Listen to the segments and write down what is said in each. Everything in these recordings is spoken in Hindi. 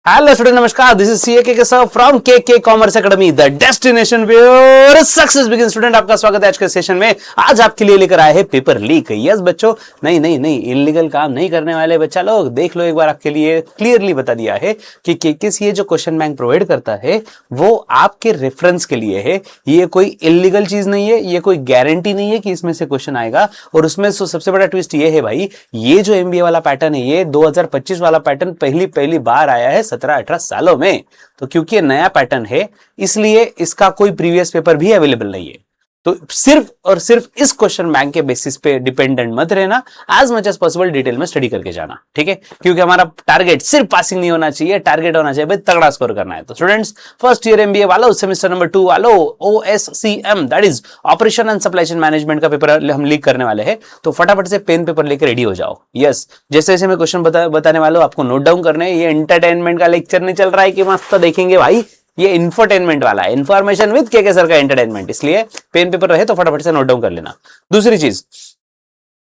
हेलो स्टूडेंट, नमस्कार। This is CA K sir from K commerce academy, the destination where success begin. Student, आपका स्वागत है आज के सेशन में। आज आपके लिए लेकर आए हैं पेपर लीक। यस बच्चों, नहीं इलीगल काम नहीं करने वाले बच्चा लोग, देख लो एक बार, आपके लिए क्लियरली बता दिया है कि किस ये जो क्वेश्चन बैंक प्रोवाइड करता है वो आपके रेफरेंस के लिए है। ये कोई इलीगल चीज नहीं है, ये कोई गारंटी नहीं है कि इसमें से क्वेश्चन आएगा। और उसमें सबसे बड़ा ट्विस्ट ये है भाई, ये जो एमबीए वाला पैटर्न है, ये 2025 वाला पैटर्न पहली बार आया है 17-18 सालों में। तो क्योंकि नया पैटर्न है इसलिए इसका कोई प्रीवियस पेपर भी अवेलेबल नहीं है। तो सिर्फ और सिर्फ इस क्वेश्चन बैंक के बेसिस पे डिपेंडेंट मत रहना, as much as possible detail में स्टडी करके जाना, ठीक है। क्योंकि हमारा टारगेट सिर्फ पासिंग नहीं होना चाहिए, टारगेट होना चाहिए भाई तगड़ा स्कोर करना है। तो स्टूडेंट्स, फर्स्ट ईयर एमबीए वालों, सेमेस्टर नंबर 2 वालों, OSCM that is operation and supply chain management का पेपर हम लीक करने वाले हैं। तो फटाफट से पेन पेपर लेकर रेडी हो जाओ। यस, जैसे जैसे मैं क्वेश्चन बताने वाला हूं आपको नोट डाउन करने। ये एंटरटेनमेंट का लेक्चर नहीं चल रहा है कि मस्त देखेंगे भाई, ये इंफोटेनमेंट वाला है, इन्फॉर्मेशन विद के सर का एंटरटेनमेंट। इसलिए पेन पेपर रहे तो फटाफट से नोट डाउन कर लेना। दूसरी चीज,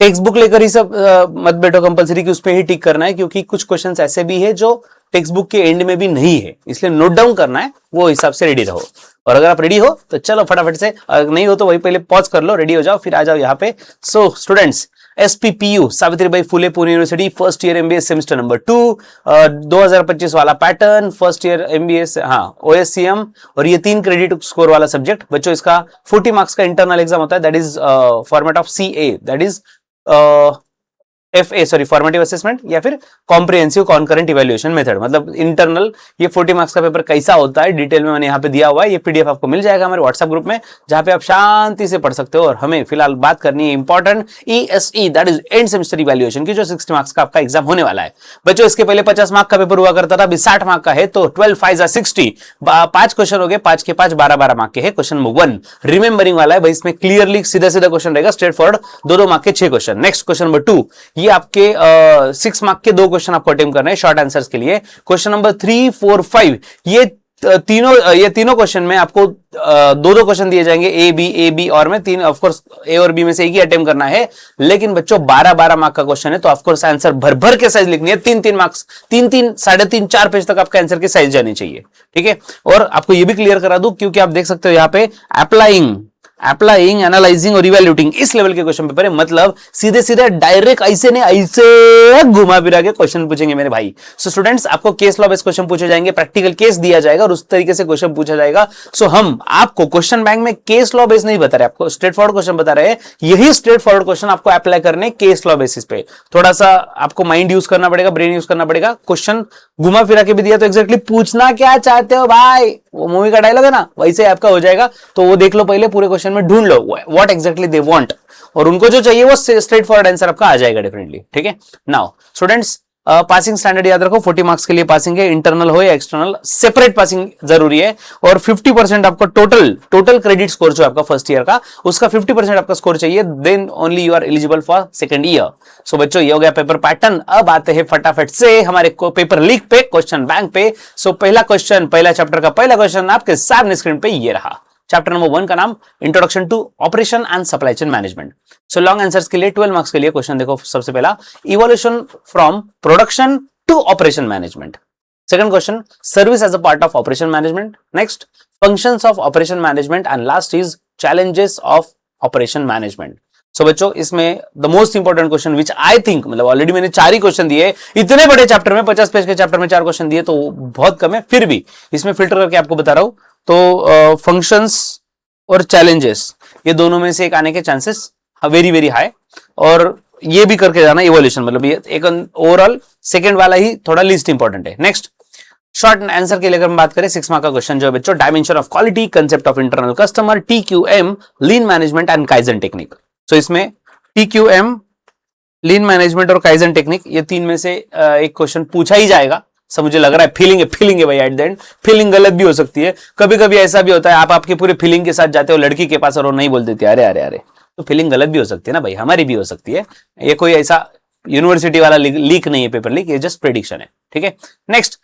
टेक्स्ट बुक लेकर ही सब मत बैठो कंपलसरी कि उस पे ही टिक करना है, क्योंकि कुछ क्वेश्चंस ऐसे भी है जो टेक्स्ट बुक के एंड में भी नहीं है, इसलिए नोट डाउन करना है, वो हिसाब से रेडी रहो। और अगर आप रेडी हो तो चलो फटाफट से, अगर नहीं हो तो वही पहले पॉज कर लो, रेडी हो जाओ, फिर आ जाओ यहाँ पे। So students, SPPU Savitribai Phule Pune university first year MBA semester number 2 2025 वाला पैटर्न, फर्स्ट ईयर एमबीए, हाँ OSCM, और ये 3 क्रेडिट स्कोर वाला सब्जेक्ट। बच्चों इसका 40 मार्क्स का इंटरनल एग्जाम होता है, that is format of CA, that is formative assessment या फिर कॉम्प्रिहेंसिव कॉन्करेंट इवैल्यूएशन मेथड। मतलब इंटरनल ये 40 मार्क्स का पेपर कैसा होता है डिटेल में मैंने यहाँ पे दिया हुआ है। ये PDF आपको मिल जाएगा हमारे व्हाट्सएप ग्रुप में, जहां पे आप शांति से पढ़ सकते हो। और हमें फिलहाल बात करनी है important ESE, that is end semester evaluation की, जो 60 मार्क्स का आपका एग्जाम होने वाला है। बच्चों इसके पहले 50 मार्क का पेपर हुआ करता था, अभी 60 मार्क का है। तो 12 5 60, 5 क्वेश्चन हो गए, 5 के 5 12 मार्क के है। क्वेश्चन नंबर 1 रिमेंबरिंग वाला है भाई, इसमें क्लियरली सीधा क्वेश्चन रहेगा, स्ट्रेट फॉरवर्ड, 2 मार्क के 6 क्वेश्चन। नेक्स्ट क्वेश्चन नंबर 2, ये आपके 6 मार्क के 2 क्वेश्चन आपको अटेम्प्ट करने हैं शॉर्ट आंसर्स के लिए। क्वेश्चन नंबर 3 4 5, ये तीनों क्वेश्चन में आपको 2 क्वेश्चन दिए जाएंगे, ए बी और में 3, ऑफकोर्स ए और बी में से एक ही अटेम्प्ट करना है। लेकिन बच्चों 12 मार्क का क्वेश्चन है, तो ऑफकोर्स आंसर भर के साइज लिखनी है। 3 मार्क्स, 3.5 4 पेज तक आपका आंसर की साइज जानी चाहिए, ठीक है। और आपको ये भी क्लियर करा दूं, क्योंकि आप देख सकते हो यहाँ पे अप्लाइंग, एनालाइजिंग और इवैल्यूएटिंग, इस लेवल के क्वेश्चन पेपर है। मतलब सीधे डायरेक्ट ऐसे नहीं, ऐसे घुमा फिरा के क्वेश्चन पूछेंगे मेरे भाई। सो स्टूडेंट्स, आपको केस लॉ बेस्ड क्वेश्चन पूछे जाएंगे, प्रैक्टिकल केस दिया जाएगा और उस तरीके से क्वेश्चन पूछा जाएगा। सो हम आपको क्वेश्चन बैंक में केस लॉ बेस्ड नहीं बता रहे, आपको स्ट्रेट फॉरवर्ड क्वेश्चन बता रहे हैं। यही स्ट्रेट फॉरवर्ड क्वेश्चन आपको अप्लाई करने केस लॉ बेसिस पे। थोड़ा सा आपको माइंड यूज करना पड़ेगा, ब्रेन यूज करना पड़ेगा। क्वेश्चन घुमा फिरा के भी दिया तो एग्जैक्टली पूछना क्या चाहते हो भाई, वो मूवी का डायलॉग है ना, वैसे आपका हो जाएगा। तो वो देख लो पहले, पूरे क्वेश्चन में ढूंढ लो व्हाट एग्जैक्टली दे वांट, और उनको जो चाहिए वो स्ट्रेट फॉरवर्ड आंसर आपका आ जाएगा डेफिनेटली, ठीक है। नाउ स्टूडेंट्स, पासिंग स्टैंडर्ड याद रखो, 40 मार्क्स के लिए पासिंग है, इंटरनल हो या एक्सटर्नल, सेपरेट पासिंग जरूरी है। और 50% आपका टोटल क्रेडिट स्कोर जो आपका फर्स्ट ईयर का, उसका 50% आपका स्कोर चाहिए, then only you are eligible for second year. So बच्चों, ये हो गया पेपर पैटर्न। अब आते हैं फटाफट से हमारे पेपर लीक पे, क्वेश्चन बैंक पे। सो पहला चैप्टर का पहला क्वेश्चन आपके सामने स्क्रीन पे ये रहा। चैप्टर नंबर 1 का नाम introduction to operation and supply chain management. So long answers के लिए 12 मार्क्स के लिए क्वेश्चन देखो। सबसे पहला, evolution from production to operation management. Second question, service as a part of operation management. Next, functions of operation management, and last is challenges of operation management. So बच्चों, इसमें the most important question which I think, मतलब ऑलरेडी मैंने 4 ही क्वेश्चन दिए, इतने बड़े चैप्टर में 50 पेज के चैप्टर में 4 क्वेश्चन दिए तो बहुत कम है, फिर भी इसमें फिल्टर करके आपको बता रहा हूं। तो फंक्शंस और चैलेंजेस, ये दोनों में से एक आने के चांसेस वेरी हाई, और ये भी करके जाना इवोल्यूशन, मतलब ये एक ओवरऑल सेकंड वाला ही थोड़ा लीस्ट इंपॉर्टेंट है। नेक्स्ट, शॉर्ट आंसर के लिए अगर हम बात करें, 6 मार्क का क्वेश्चन जो है बच्चों, dimension of quality, concept of internal customer, TQM, lean management and kaizen technique. So इसमें TQM, लीन मैनेजमेंट और काइजन टेक्निक, ये 3 में से एक क्वेश्चन पूछा ही जाएगा। सब मुझे लग रहा है, फीलिंग है भाई, एट द एंड फीलिंग गलत भी हो सकती है। कभी कभी ऐसा भी होता है, आप आपके पूरे फीलिंग के साथ जाते हो लड़की के पास और वो नहीं बोल देती, अरे, तो फीलिंग गलत भी हो सकती है ना भाई, हमारी भी हो सकती है। ये कोई ऐसा यूनिवर्सिटी वाला लीक नहीं है, पेपर लीक, ये जस्ट प्रेडिक्शन है, ठीक है। नेक्स्ट,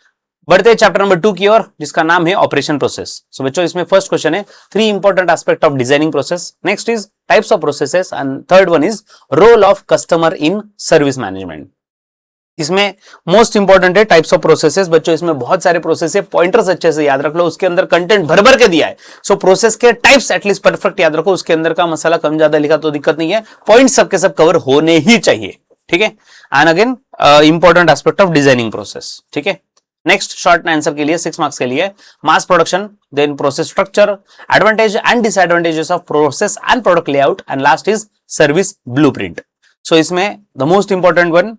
बढ़ते हैं चैप्टर नंबर 2 की ओर, जिसका नाम है ऑपरेशन प्रोसेस। सो बच्चों, इसमें फर्स्ट क्वेश्चन है 3 important aspect of designing process. Next is types of processes, and third one is role of customer in service management. इसमें मोस्ट इंपॉर्टेंट है टाइप्स ऑफ प्रोसेसेस। बच्चों इसमें बहुत सारे प्रोसेस है, पॉइंटर्स अच्छे से याद रख लो, उसके अंदर कंटेंट भर भर के दिया है। सो प्रोसेस के टाइप्स एटलीस्ट परफेक्ट याद रखो, उसके अंदर का मसाला कम ज्यादा लिखा तो दिक्कत नहीं है, पॉइंट सबके सब कवर होने ही चाहिए, ठीक है। And again important aspect of designing process, ठीक है। नेक्स्ट शॉर्ट आंसर के लिए 6 मार्क्स के लिए mass production, then process structure, advantage and disadvantages of process and product layout, and last is service blueprint. So इसमें the most important one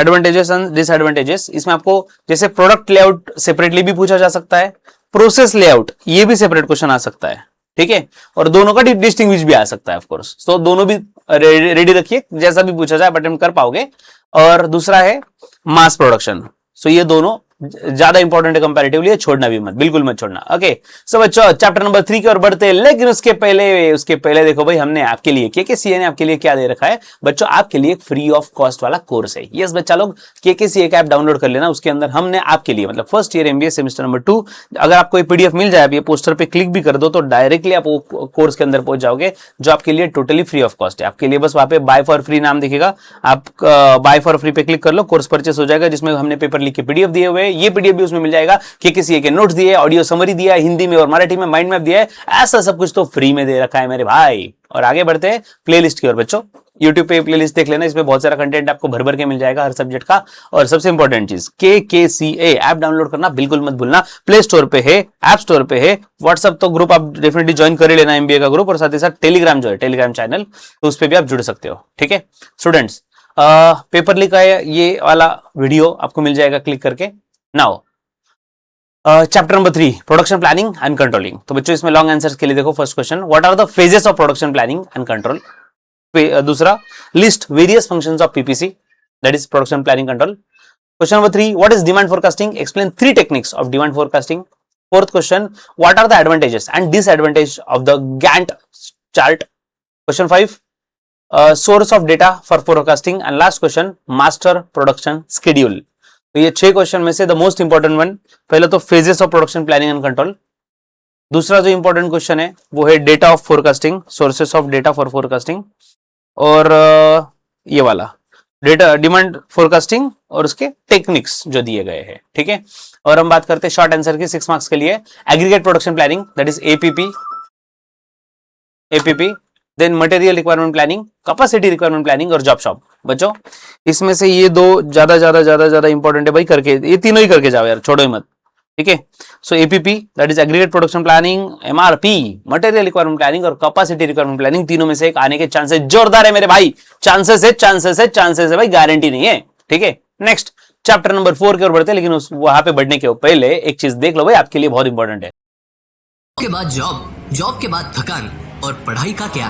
advantages and disadvantages, इसमें आपको जैसे प्रोडक्ट लेआउट सेपरेटली भी पूछा जा सकता है, प्रोसेस लेआउट ये भी सेपरेट क्वेश्चन आ सकता है, ठीक है, और दोनों का डिस्टिंग्विश भी आ सकता है ऑफ कोर्स। तो दोनों भी रेडी रखिए, जैसा भी पूछा जाए अटेम्प्ट कर पाओगे। और दूसरा है मास प्रोडक्शन, सो ये दोनों ज्यादा इंपॉर्टेंट है कंपैरेटिवली, छोड़ना भी मत, बिल्कुल मत छोड़ना। ओके सो बच्चों चैप्टर नंबर 3 की ओर बढ़ते हैं, लेकिन उसके पहले देखो भाई हमने आपके लिए केकेसीए ने आपके लिए क्या दे रखा है। बच्चों आपके लिए फ्री ऑफ कॉस्ट वाला कोर्स है। यस बच्चा लोग केकेसीए का ऐप डाउनलोड कर लेना, उसके अंदर हमने आपके लिए मतलब first year MBA semester number 2, अगर आपको ये पीडीएफ मिल जाए, ये पोस्टर पे क्लिक भी कर दो तो डायरेक्टली आप कोर्स के अंदर पहुंच जाओगे, जो आपके लिए टोटली फ्री ऑफ कॉस्ट है। आपके लिए बस वहां पे बाय फॉर फ्री नाम दिखेगा, आप बाय फॉर फ्री पे क्लिक कर लो, कोर्स परचेस हो जाएगा, जिसमें हमने पेपर लिख के पीडीएफ दिए हुए, ये पीडीएफ भी उसमें मिल जाएगा, केकेसीए के नोट्स दिए, ऑडियो समरी दिया है हिंदी में और मराठी में, माइंड मैप दिया है, ऐसा सब कुछ तो फ्री में दे रखा है मेरे भाई। और आगे बढ़ते हैं प्लेलिस्ट की ओर। बच्चों YouTube पे प्लेलिस्ट देख लेना, इसमें बहुत सारा कंटेंट आपको भर भर के मिल जाएगा हर सब्जेक्ट का। और सबसे इंपॉर्टेंट चीज केकेसीए ऐप डाउनलोड करना बिल्कुल मत भूलना, प्ले स्टोर पे है, ऐप स्टोर पे है, व्हाट्सएप तो ग्रुप आप डेफिनेटली ज्वाइन कर ही लेना, एमबीए का ग्रुप, और साथ ही साथ टेलीग्राम जो है टेलीग्राम चैनल, तो उस पर भी आप जुड़ सकते हो, ठीक है। स्टूडेंट्स पेपर लीक का ये वाला वीडियो आपको मिल जाएगा क्लिक करके। Now chapter number 3 production planning and controlling. तो बच्चों इसमें लॉन्ग आंसर्स के लिए देखो, first question what are the phases of production planning and control. दूसरा list various functions of PPC, that is production planning control. Question number 3 what is demand forecasting, explain 3 techniques of demand forecasting. Fourth question what are the advantages and disadvantage of the Gantt chart. Question 5 source of data for forecasting, and last question master production schedule. तो ये 6 क्वेश्चन में से द मोस्ट इंपॉर्टेंट वन, पहले तो phases of production planning and control, दूसरा जो इंपॉर्टेंट क्वेश्चन है वो है data of forecasting, sources of data for forecasting, और ये वाला डेटा डिमांड फोरकास्टिंग और उसके टेक्निक्स जो दिए गए हैं, ठीक है। और हम बात करते हैं शॉर्ट आंसर की 6 मार्क्स के लिए, aggregate production planning that is APP, then material requirement planning, capacity requirement planning और जॉब शॉप। बच्चों इसमें से ये दो ज्यादा इंपॉर्टेंट है भाई, करके ये तीनों ही करके जाओ यार, छोड़ो ही मत, ठीक है। So APP that is aggregate production planning, MRP material requirement planning और कैपेसिटी रिक्वायरमेंट प्लानिंग, तीनों में से एक आने के चांसेस जोरदार है मेरे भाई, चांसेस है भाई, गारंटी नहीं है, ठीक है। नेक्स्ट चैप्टर नंबर 4 की ओर बढ़ते हैं, लेकिन वहां पे बढ़ने के पहले एक चीज देख लो भाई, आपके लिए बहुत इंपॉर्टेंट है। के बाद जॉब के बाद थकान और पढ़ाई का क्या,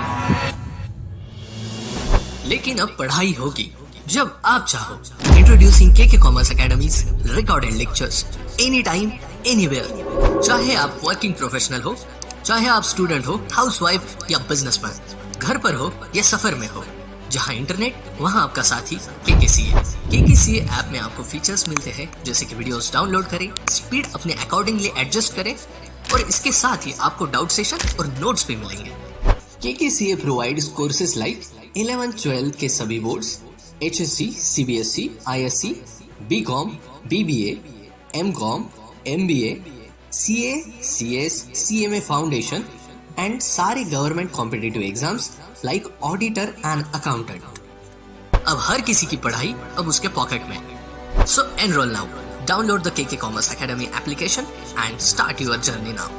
लेकिन अब पढ़ाई होगी जब आप चाहो। इंट्रोड्यूसिंग के commerce academies, recorded lectures any time anywhere. चाहे आप वर्किंग प्रोफेशनल हो, चाहे आप स्टूडेंट हो, हाउसवाइफ या बिजनेसमैन, घर पर हो या सफर में हो, जहां इंटरनेट वहां आपका साथी केकेसीए ऐप में आपको फीचर्स मिलते हैं, जैसे कि वीडियोस डाउनलोड करें, स्पीड अपने अकॉर्डिंगली एडजस्ट करें, और इसके साथ ही आपको डाउट सेशन और नोट्स भी मिलेंगे। केकेसीए प्रोवाइड्स कोर्सेज लाइक 11-12 के सभी boards, HSC, CBSE, ISC, BCom, BBA, MCom, MBA, CA, CS, CMA foundation and सारे government competitive exams like auditor and accountant. अब हर किसी की पढ़ाई अब उसके पॉकेट में। So enrol now, download the KK Commerce Academy application and start your journey now.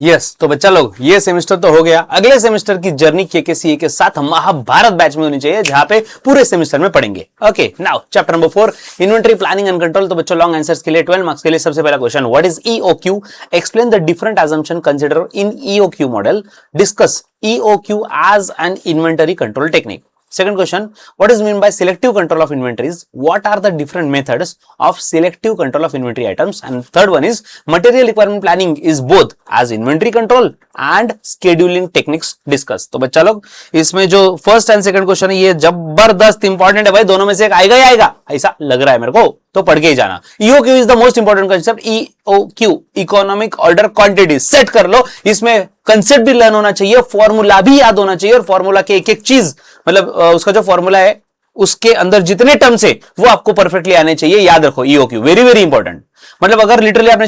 Yes तो बच्चा लोग ये सेमेस्टर तो हो गया, अगले सेमेस्टर की जर्नी केकेसीए के साथ महाभारत बैच में होनी चाहिए, जहां पे पूरे सेमेस्टर में पढ़ेंगे। Okay now chapter number 4 inventory planning and control. तो बच्चों लॉन्ग आंसर्स के लिए 12 मार्क्स के लिए सबसे पहला question what is EOQ, explain the different assumption considered in EOQ model, discuss EOQ as an inventory control technique. Second question, what is meant by selective control of inventories? What are the different methods of selective control of inventory items? And third one is material requirement planning is both as inventory control and scheduling techniques discuss. तो बच्चा लोग इसमें जो फर्स्ट एंड सेकंड क्वेश्चन है ये जबरदस्त इंपॉर्टेंट है भाई, दोनों में से एक आएगा ही आएगा, ऐसा लग रहा है मेरे को, तो पढ़ के ही जाना। EOQ is the most important concept, EOQ economic order quantity, set कर लो, इसमें कंसेप्ट भी लर्न होना चाहिए, फॉर्मूला भी याद होना चाहिए, और फॉर्मूला के एक एक चीज मतलब उसका जो फॉर्मूला है उसके अंदर जितने टर्म्स है वो आपको परफेक्टली आने चाहिए। याद रखो ईओक्यू वेरी वेरी इंपॉर्टेंट। मतलब अगर लिटरली आपने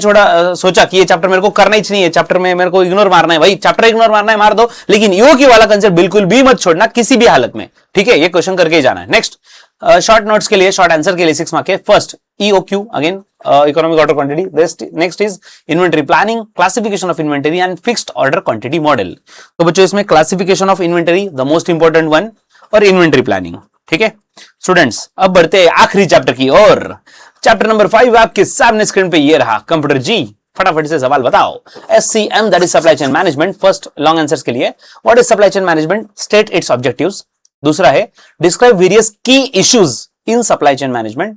सोचा कि ये चैप्टर मेरे को करना ही नहीं है, चैप्टर में मेरे को इग्नोर मारना है, भाई चैप्टर इग्नोर मारना है मार दो, लेकिन ईओक्यू वाला कंसेप्ट बिल्कुल भी मत छोड़ना किसी भी हालत में, ठीक है? ये क्वेश्चन करके ही जाना है। नेक्स्ट शॉर्ट नोट्स के लिए, शॉर्ट आंसर के लिए 6 मार्क के। First EOQ again economic order quantity. Next is inventory planning, classification of inventory and fixed order quantity model. तो बच्चों इसमें classification of inventory the most important one, और इन्वेंटरी प्लानिंग, ठीक है स्टूडेंट्स। अब बढ़ते हैं आखिरी चैप्टर की ओर। चैप्टर नंबर 5 आपके सामने स्क्रीन पे ये रहा। कंप्यूटर जी फटाफट से सवाल बताओ। SCM that is supply chain management. First long answers के लिए what is supply chain management, state its objectives. दूसरा है describe various key issues in supply chain management.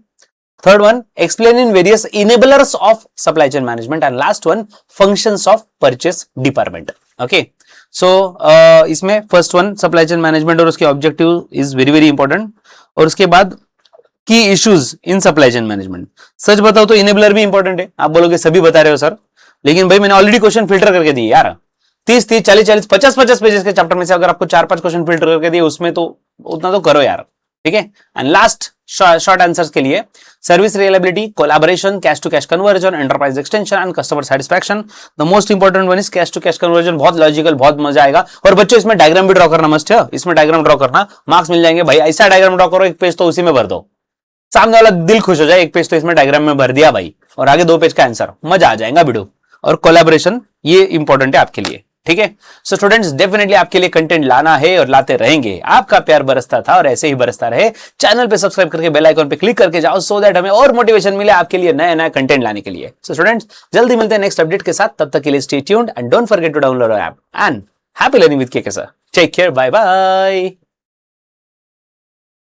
Third one explain in various enablers of supply chain management, and last one functions of purchase department. Okay so इसमें first one supply chain management और उसके objective is very very important, और उसके बाद key issues in supply chain management. सच बताओ तो इनेबलर भी इंपॉर्टेंट है। आप बोलोगे सभी बता रहे हो सर, लेकिन भाई मैंने ऑलरेडी क्वेश्चन फिल्टर करके दिए यार। 30 40 50 पेजेस के चैप्टर में से अगर आपको 4-5 क्वेश्चन फिल्टर करके दिए, उसमें तो उतना तो करो यार, ठीक है? एंड लास्ट शॉर्ट आंसर्स के लिए service reliability, collaboration, cash to cash conversion, enterprise extension and customer satisfaction. The most important one is cash to cash conversion. बहुत लॉजिकल, बहुत मजा आएगा। और बच्चों इसमें डायग्राम भी ड्रॉ करना मस्ट है, इसमें डायग्राम ड्रॉ करना, मार्क्स मिल जाएंगे भाई। ऐसा डायग्राम ड्रॉ करो, एक पेज तो उसी में भर दो, सामने वाला दिल खुश हो जाए, एक पेज तो इसमें डायग्राम में भर दिया भाई, और आगे 2 पेज का आंसर, मजा आ जाएगा वीडियो। और कोलैबोरेशन ये इंपॉर्टेंट है आपके लिए, ठीक है? सो स्टूडेंट्स डेफिनेटली आपके लिए कंटेंट लाना है और लाते रहेंगे। आपका प्यार बरसता था और ऐसे ही बरसता रहे। चैनल पे सब्सक्राइब करके बेल आइकन पे क्लिक करके जाओ, सो दैट हमें और मोटिवेशन मिले आपके लिए नया नया कंटेंट लाने के लिए। सो स्टूडेंट्स जल्दी मिलते हैं नेक्स्ट अपडेट के साथ, तब तक के लिए stay tuned and don't forget to download our app. And happy learning with KK sir. Take care, bye bye.